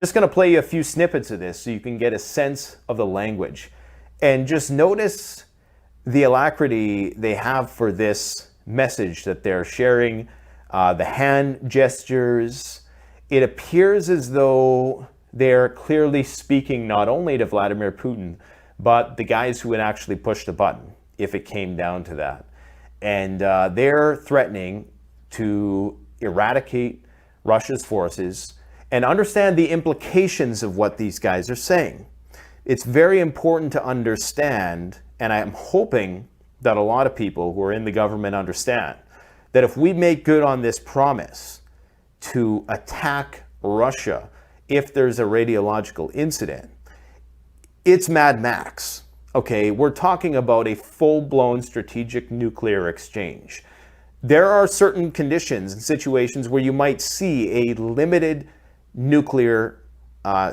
Just going to play you a few snippets of this so you can get a sense of the language. And just notice the alacrity they have for this message that they're sharing, the hand gestures. It appears as though they're clearly speaking not only to Vladimir Putin, but the guys who would actually push the button if it came down to that. And they're threatening to eradicate Russia's forces and understand the implications of what these guys are saying. It's very important to understand, and I'm hoping that a lot of people who are in the government understand, that if we make good on this promise to attack Russia if there's a radiological incident, it's Mad Max. Okay, we're talking about a full-blown strategic nuclear exchange. There are certain conditions and situations where you might see a limited nuclear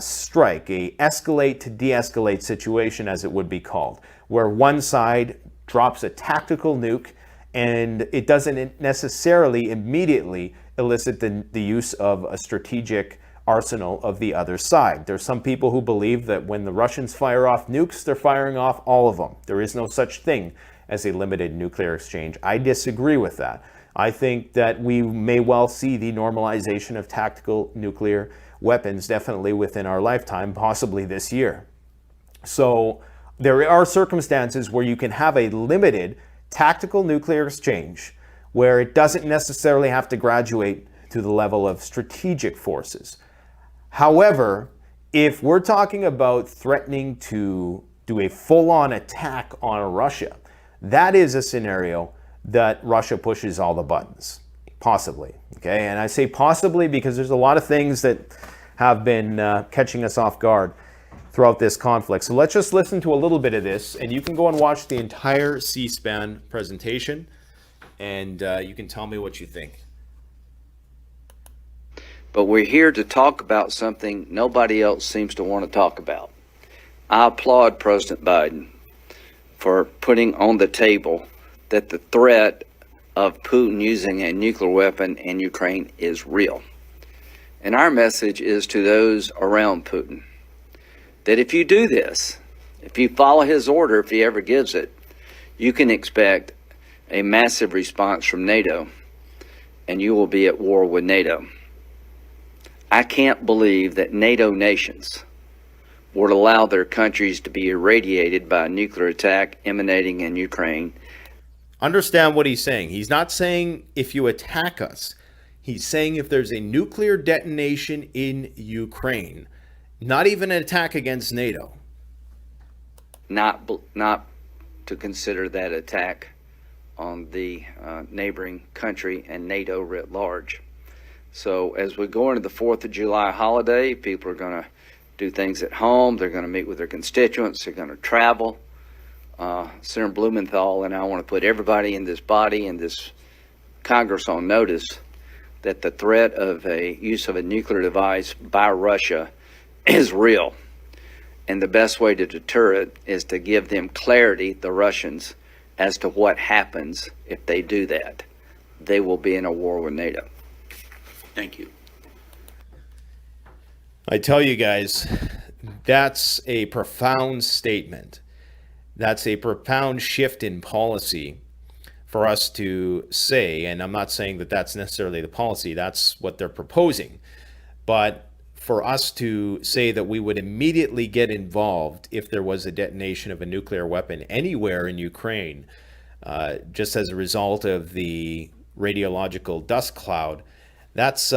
strike, a escalate to de-escalate situation, as it would be called, where one side drops a tactical nuke and it doesn't necessarily immediately elicit the use of a strategic arsenal of the other side. There's some people who believe that when the Russians fire off nukes, they're firing off all of them. There is no such thing as a limited nuclear exchange. I disagree with that. I think that we may well see the normalization of tactical nuclear weapons definitely within our lifetime, possibly this year. So there are circumstances where you can have a limited tactical nuclear exchange where it doesn't necessarily have to graduate to the level of strategic forces. However, if we're talking about threatening to do a full-on attack on Russia, that is a scenario that Russia pushes all the buttons, possibly. Okay, and I say possibly because there's a lot of things that have been catching us off guard throughout this conflict. So let's just listen to a little bit of this, and you can go and watch the entire C-SPAN presentation, and you can tell me what you think. But we're here to talk about something nobody else seems to want to talk about. I applaud President Biden for putting on the table that the threat of Putin using a nuclear weapon in Ukraine is real. And our message is to those around Putin that if you do this, if you follow his order, if he ever gives it, you can expect a massive response from NATO, and you will be at war with NATO. I can't believe that NATO nations would allow their countries to be irradiated by a nuclear attack emanating in Ukraine. Understand what he's saying. He's not saying if you attack us. He's saying if there's a nuclear detonation in Ukraine, not even an attack against NATO. Not to consider that attack on the neighboring country and NATO writ large. So as we go into the 4th of July holiday, people are going to do things at home. They're going to meet with their constituents. They're going to travel. Senator Blumenthal and I want to put everybody in this body and this Congress on notice that the threat of a use of a nuclear device by Russia is real. And the best way to deter it is to give them clarity, the Russians, as to what happens if they do that. They will be in a war with NATO. Thank you. I tell you guys, that's a profound statement. That's a profound shift in policy for us to say, and I'm not saying that that's necessarily the policy, that's what they're proposing. But for us to say that we would immediately get involved if there was a detonation of a nuclear weapon anywhere in Ukraine, just as a result of the radiological dust cloud, that's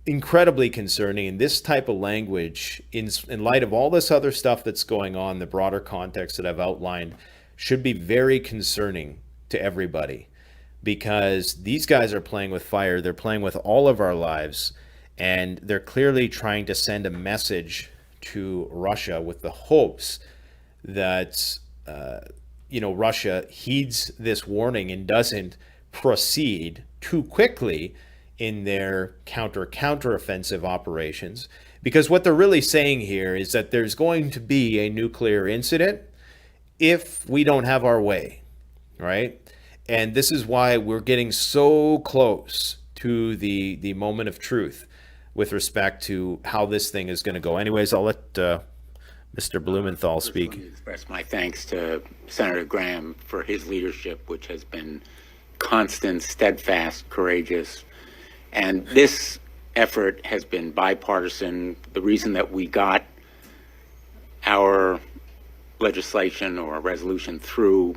incredibly concerning. And this type of language, in light of all this other stuff that's going on, the broader context that I've outlined, should be very concerning to everybody, because these guys are playing with fire. They're playing with all of our lives, and they're clearly trying to send a message to Russia with the hopes that Russia heeds this warning and doesn't proceed too quickly in their counter-offensive operations. Because what they're really saying here is that there's going to be a nuclear incident if we don't have our way, right? And this is why we're getting so close to the moment of truth with respect to how this thing is going to go. Anyways, I'll let Mr. Blumenthal speak. Let me express my thanks to Senator Graham for his leadership, which has been constant, steadfast, courageous. And this effort has been bipartisan. The reason that we got our legislation or resolution through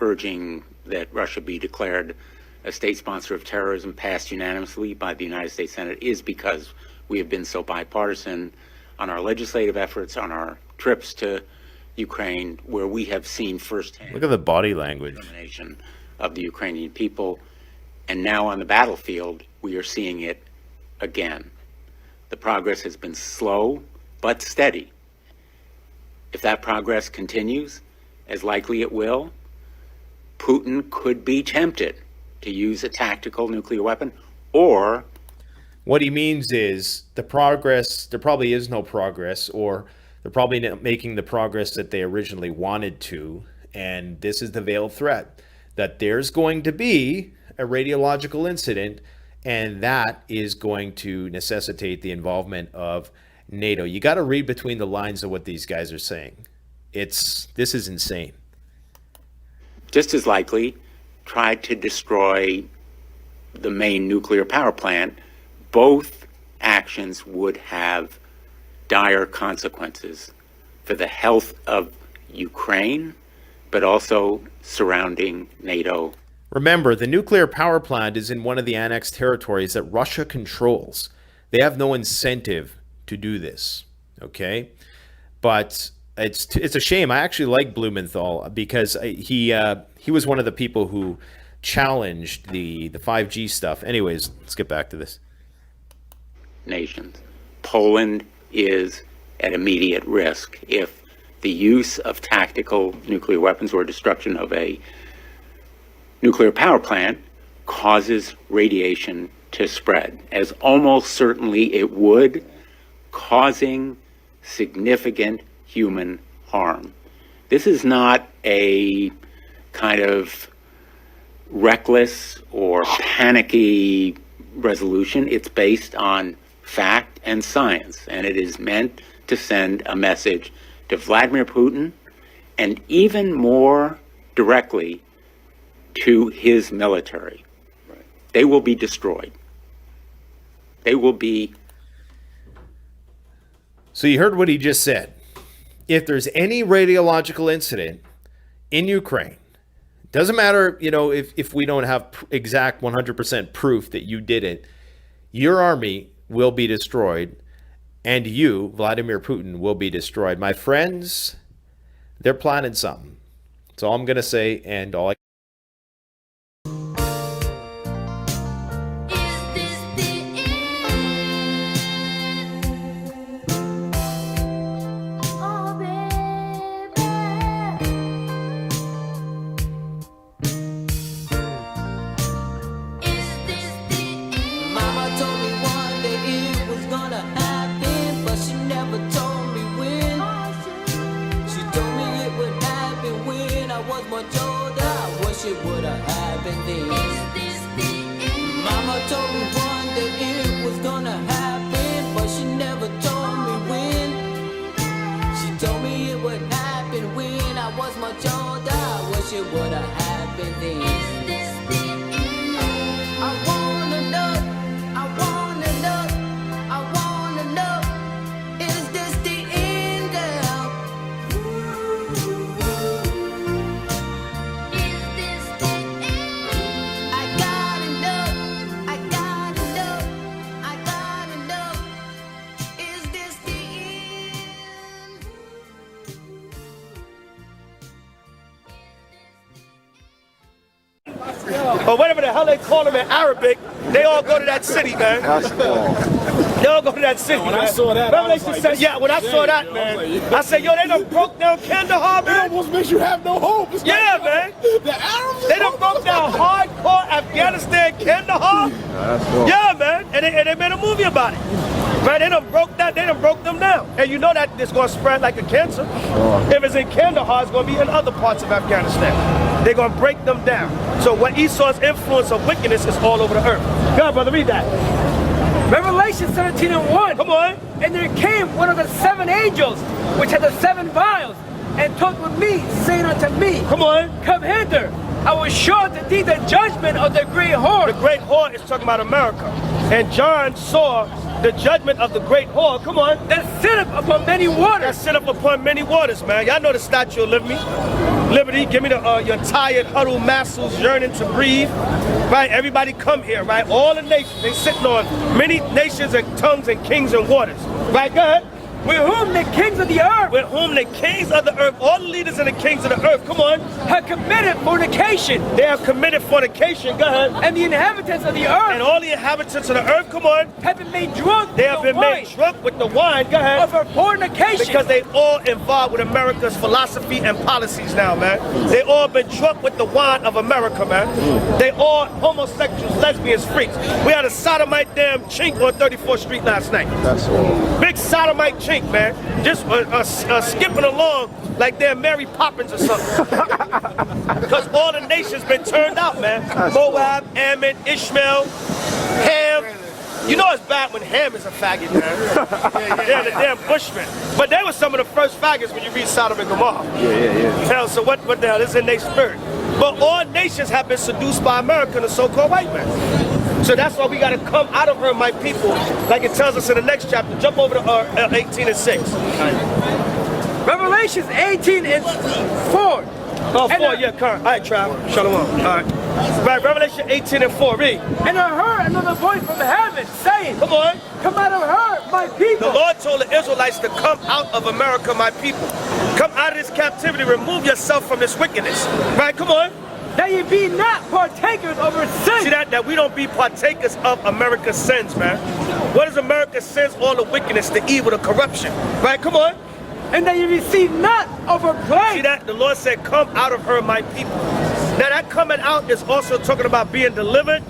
urging that Russia be declared a state sponsor of terrorism passed unanimously by the United States Senate is because we have been so bipartisan on our legislative efforts, on our trips to Ukraine, where we have seen firsthand. Look at the body language. Determination of the Ukrainian people. And now on the battlefield, we are seeing it again. The progress has been slow, but steady. If that progress continues, as likely it will, Putin could be tempted to use a tactical nuclear weapon, or what he means is there probably is no progress, or they're probably not making the progress that they originally wanted to. And this is the veiled threat that there's going to be a radiological incident, and that is going to necessitate the involvement of NATO. You got to read between the lines of what these guys are saying. This is insane. Just as likely tried to destroy the main nuclear power plant. Both actions would have dire consequences for the health of Ukraine, but also surrounding NATO. Remember, the nuclear power plant is in one of the annexed territories that Russia controls. They have no incentive to do this, okay? But it's a shame. I actually like Blumenthal because he was one of the people who challenged the 5G stuff. Anyways, let's get back to this. Nations. Poland is at immediate risk if the use of tactical nuclear weapons or destruction of a nuclear power plant causes radiation to spread, as almost certainly it would, causing significant human harm. This is not a kind of reckless or panicky resolution. It's based on fact and science, and it is meant to send a message to Vladimir Putin and even more directly to his military. Right. They will be destroyed. They will be. So you heard what he just said. If there's any radiological incident in Ukraine, doesn't matter, if we don't have exact 100% proof that you did it, your army will be destroyed, and you, Vladimir Putin, will be destroyed. My friends, they're planning something. That's all I'm going to say, and all I or whatever the hell they call them in Arabic, they all go to that city, man. They all go to that city, when man. I saw that, Revelation I was said, like, yeah, when I saw that, man, I said, yo, they done broke down Kandahar, It man. almost makes you have no hope. It's Yeah, like, man. The Arabs. They done broke down hardcore Afghanistan, Kandahar. Yeah, man. And they made a movie about it. Right? They done broke them down. And you know that it's going to spread like a cancer. If it's in Kandahar, it's going to be in other parts of Afghanistan. They're going to break them down. So what Esau's influence of wickedness is all over the earth. Go on, brother, read that. Revelation 17:1. Come on. And there came one of the 7 angels, which had the 7 vials, and talked with me, saying unto me, Come on. Come hither, I will show unto thee the judgment of the great The whore. great whore is talking about America. And John saw the judgment of the great whore. Come on. That sitteth upon many That waters. sit up upon many waters, man. Y'all know the Statue of Liberty. Give me your tired, huddled muscles yearning to breathe. Right? Everybody come here, right? All the nations, they sitting on many nations and tongues and kings and waters. Right? Go ahead. With whom the kings of the earth With whom the kings of the earth, all the leaders and the kings of the earth, come on. have committed fornication, They have committed fornication. Go ahead. and the inhabitants of the And earth all the inhabitants of the earth, come on. have been made drunk They with have the been made wine drunk with the wine. Go ahead. of her fornication. Because they all involved with America's philosophy and policies now, man. They all been drunk with the wine of America, man. They all homosexuals, lesbians, freaks. We had a sodomite damn chink on 34th Street last night. That's all. Big sodomite chink, man. Just skipping along like they're Mary Poppins or something. Because all the nations been turned out, man. Moab, Ammon, Ishmael, Ham. You know it's bad when Ham is a faggot, man. They're the damn Bushmen. But they were some of the first faggots when you read Sodom and Gomorrah. Hell, so what the hell is in their spirit? But all nations have been seduced by America and the so-called white man. So that's why we got to come out of her, my people, like it tells us in the next chapter. Jump over to 18 and 6. Revelations 18 and 4. Oh, And 4, yeah, current. All right, Trav. Shalom. All right. Right, Revelation 18 and 4, read. And I heard another voice from heaven saying, Come on. Come out of her, my The people. Lord told the Israelites to come out of America, my people. Come out of this captivity. Remove yourself from this wickedness. Right, come on. That ye be not partakers of her See sin. that we don't be partakers of America's sins, man. What is America's sins? All the wickedness, the evil, the corruption. Right, come on. And that ye receive not of her See plague. that? The Lord said, come out of her, my people. Now that coming out is also talking about being delivered.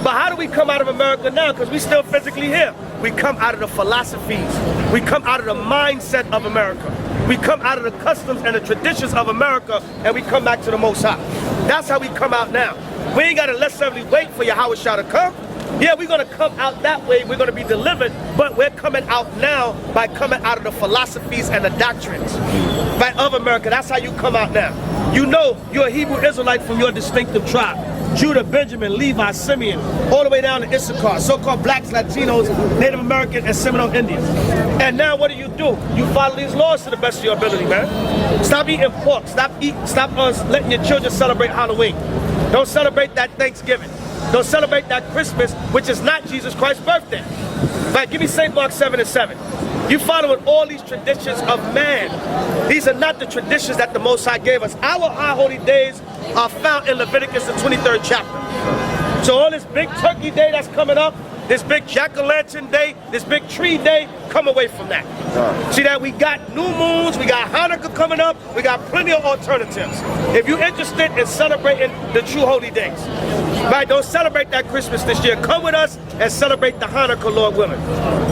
But how do we come out of America now? Because we still physically here. We come out of the philosophies. We come out of the mindset of America. We come out of the customs and the traditions of America, and we come back to the Most High. That's how we come out now. We ain't got to necessarily wait for Yahweh Shah to come. Yeah, we're going to come out that way. We're going to be delivered, but we're coming out now by coming out of the philosophies and the doctrines, right, of America. That's how you come out now. You know you're a Hebrew Israelite from your distinctive tribe. Judah, Benjamin, Levi, Simeon, all the way down to Issachar, so-called blacks, Latinos, Native American, and Seminole Indians. And now what do? You follow these laws to the best of your ability, man. Stop eating pork. Stop letting your children celebrate Halloween. Don't celebrate that Thanksgiving. Don't celebrate that Christmas, which is not Jesus Christ's birthday. Right, give me St. Mark 7 and 7. You following all these traditions of man. These are not the traditions that the Most High gave us. Our high holy days are found in Leviticus, the 23rd chapter. So all this big turkey day that's coming up, this big jack-o'-lantern day, this big tree day, come away from that. See that we got new moons, we got Hanukkah coming up, we got plenty of alternatives. If you're interested in celebrating the true holy days, right, don't celebrate that Christmas this year. Come with us and celebrate the Hanukkah, Lord willing.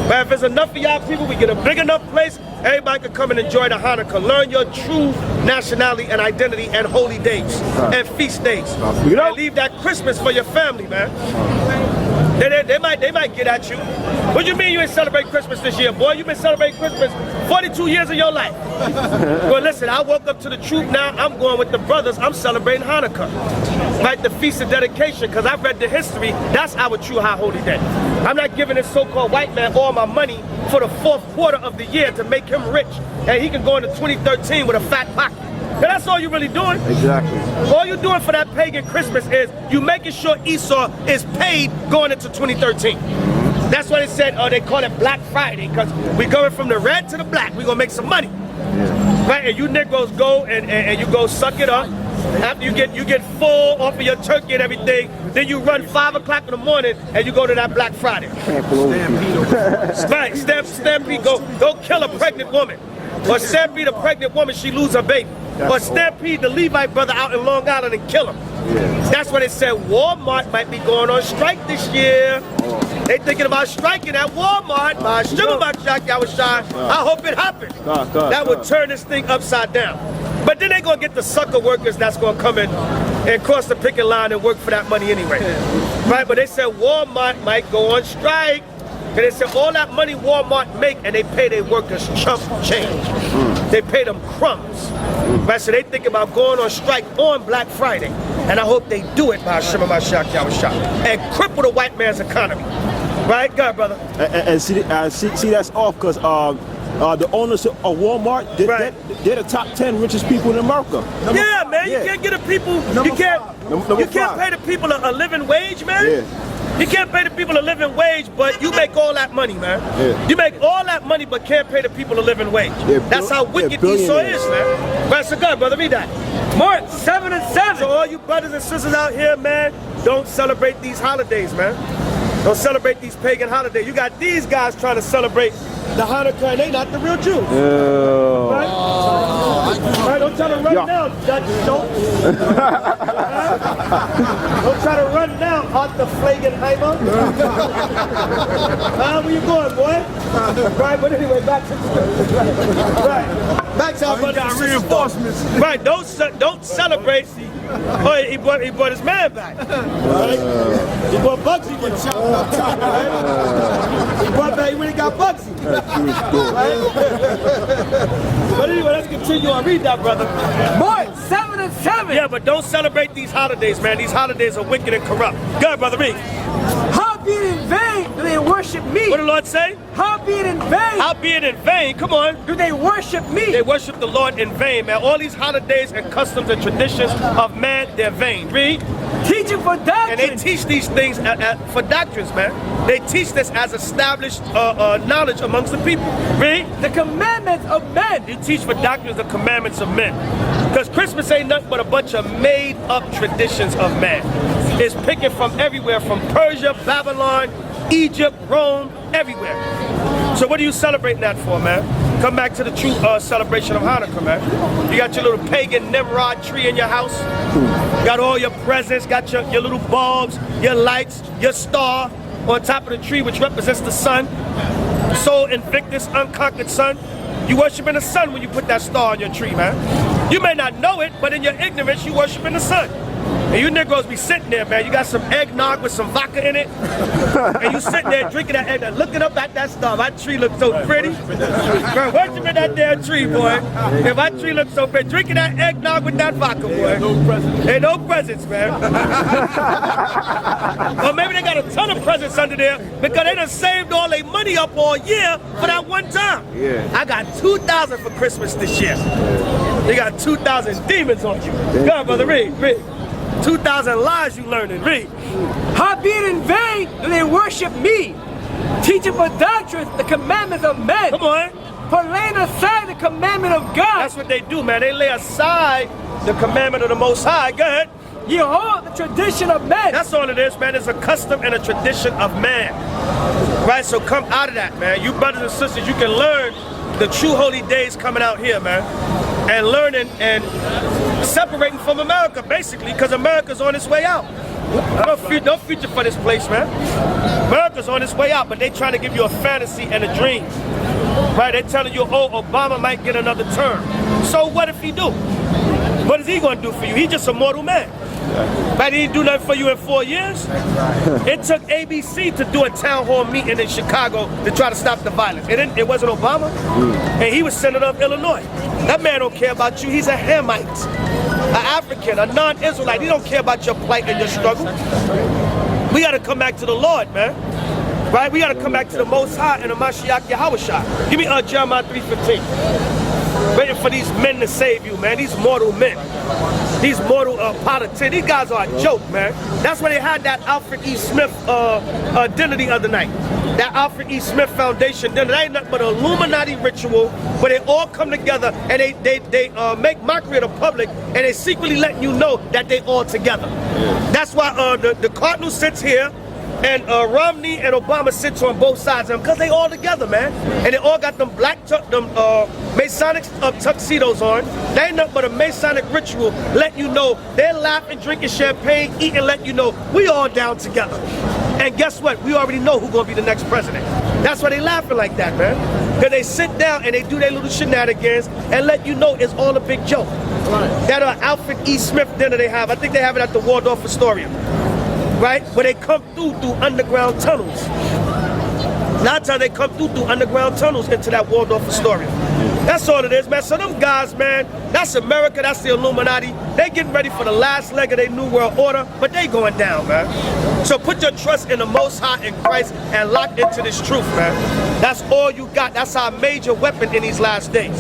But if there's enough of y'all people, we get a big enough place, everybody can come and enjoy the Hanukkah. Learn your true nationality and identity and holy days and feast days. And leave that Christmas for your family, man. They might get at you. What do you mean you ain't celebrate Christmas this year, boy? You've been celebrating Christmas 42 years of your life. Well, listen, I woke up to the truth now. I'm going with the brothers. I'm celebrating Hanukkah. Right, the Feast of Dedication, because I've read the history. That's our true high holy day. I'm not giving this so-called white man all my money for the 4th quarter of the year to make him rich. And he can go into 2013 with a fat pocket. And that's all you're really doing. Exactly. All you're doing for that pagan Christmas is you making sure Esau is paid going into 2013. That's why they said, they call it Black Friday, because we're going from the red to the black. We're going to make some money. Right? And you Negroes go and you go suck it up. After you get full off of your turkey and everything, then you run 5 o'clock in the morning and you go to that Black Friday. Right, stampede, go kill a pregnant woman. Or stampede a pregnant woman, she lose her baby. Or stampede the Levite brother out in Long Island and kill him. That's when they said Walmart might be going on strike this year. They thinking about striking at Walmart. I hope it happens. That would turn this thing upside down. But then they're going to get the sucker workers that's going to come in and cross the picket line and work for that money anyway. Right? But they said Walmart might go on strike. And they said all that money Walmart make, and they pay their workers chump change. They pay them crumbs. Right? So they think about going on strike on Black Friday. And I hope they do it by Hashem HaMashiach Yahushua and cripple the white man's economy. Right? Go ahead, brother. And see, that's off because the owners of Walmart, they're the top 10 richest people in America. Yeah, man. You can't get the people. You can't pay the people a living wage, man. Yeah. You can't pay the people a living wage, but you make all that money, man. Yeah. You make all that money, but can't pay the people a living wage. Yeah, that's how wicked Esau is, man. Right, so God, brother, read that. Mark 7 and 7. So all you brothers and sisters out here, man, don't celebrate these holidays, man. Don't celebrate these pagan holidays. You got these guys trying to celebrate the Hanukkah, and they not the real Jews. Right? Right? Don't try to run now, Judge. Don't try to run now, Arthur Flagenheimer. Where you going, boy? Right, but anyway, back to the right. Back to our brothers. Reinforcements. Right, don't celebrate. Oh, he brought his man back. Right? He brought Bugsy with him. Right? He brought back, he really got Bugsy. Right? But anyway, let's continue on. Read that, brother. Mark 7 and 7. Yeah, but don't celebrate these holidays, man. These holidays are wicked and corrupt. Go ahead, brother, read. Howbeit in vain do they worship me. What did the Lord say? Howbeit in vain. Howbeit in vain. Come on. Do they worship me? They worship the Lord in vain, man. All these holidays and customs and traditions of man, they're vain. Read. Teaching for doctrine. And they teach these things for doctrines, man. They teach this as established knowledge amongst the people. Read. The commandments of men. You teach for doctrines the commandments of men. Because Christmas ain't nothing but a bunch of made-up traditions of man. It's picking from everywhere, from Persia, Babylon, Egypt, Rome, everywhere. So what are you celebrating that for, man? Come back to the true celebration of Hanukkah, man. You got your little pagan Nimrod tree in your house. Got all your presents, got your little bulbs, your lights, your star on top of the tree, which represents the sun. Sole Invictus, unconquered sun. You worshiping the sun when you put that star on your tree, man. You may not know it, but in your ignorance, you worshiping the sun. And you Negroes be sitting there, man. You got some eggnog with some vodka in it. And you sitting there drinking that eggnog, looking up at that star. My tree looks so pretty. Bro, worshiping that damn tree, boy. And my tree looks so pretty. Drinking that eggnog with that vodka, boy. Ain't no presents, man. Or maybe they got a ton of presents under there because they done saved all their money up all year for that one time. Yeah. I got 2,000 for Christmas this year. They got 2,000 demons on you. Go on, brother, read. 2,000 lies you learning. Read. Howbeit in vain do they worship me, teaching for doctrines the commandments of men. Come on. For laying aside the commandment of God. That's what they do, man. They lay aside the commandment of the Most High. Go ahead. You hold the tradition of men. That's all it is, man. It's a custom and a tradition of man. Right? So come out of that, man. You brothers and sisters, you can learn the true holy days coming out here, man. And learning and separating from America, basically, because America's on its way out. No future for this place, man. America's on its way out, but they trying to give you a fantasy and a dream. Right? They're telling you, oh, Obama might get another term. So what if he do? What is he going to do for you? He's just a mortal man. Right? He didn't do nothing for you in 4 years. It took ABC to do a town hall meeting in Chicago to try to stop the violence. It wasn't Obama. And he was senator of Illinois. That man don't care about you. He's a Hamite, an African, a non-Israelite. He don't care about your plight and your struggle. We got to come back to the Lord, man. Right? We got to come back to the Most High and the Mashiach Yahushua. Give me Jeremiah 3:15. Waiting for these men to save you, man. These mortal men. These mortal politicians. These guys are a joke, man. That's why they had that Alfred E. Smith dinner the other night. That Alfred E. Smith Foundation dinner. That ain't nothing but an Illuminati ritual where they all come together and they make mockery of the public and they secretly letting you know that they all together. That's why the Cardinal sits here and Romney and Obama sits on both sides of them because they all together, man. And they all got them black, Masonic tuxedos on. They ain't nothing but a Masonic ritual letting you know they're laughing, drinking champagne, eating, letting you know we all down together. And guess what? We already know who's going to be the next president. That's why they laughing like that, man. Because they sit down and they do their little shenanigans and let you know it's all a big joke. That Alfred E. Smith dinner they have, I think they have it at the Waldorf Astoria. Right? Where they come through underground tunnels. A lot of times they come through underground tunnels into that Waldorf Astoria. That's all it is, man. So them guys, man, that's America, that's the Illuminati. They getting ready for the last leg of their New World Order, but they going down, man. So put your trust in the Most High in Christ and lock into this truth, man. That's all you got. That's our major weapon in these last days.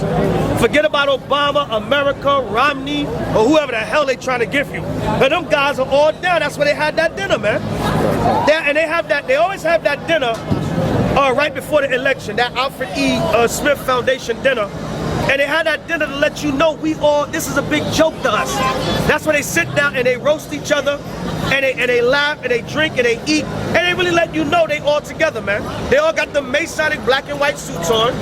Forget about Obama, America, Romney, or whoever the hell they trying to give you. But them guys are all down. That's where they had that dinner, man. They always have that dinner right before the election, that Alfred E. Smith Foundation dinner. And they had that dinner to let you know this is a big joke to us. That's where they sit down and they roast each other, and they laugh and they drink and they eat, and they really let you know they all together, man. They all got the Masonic black and white suits on.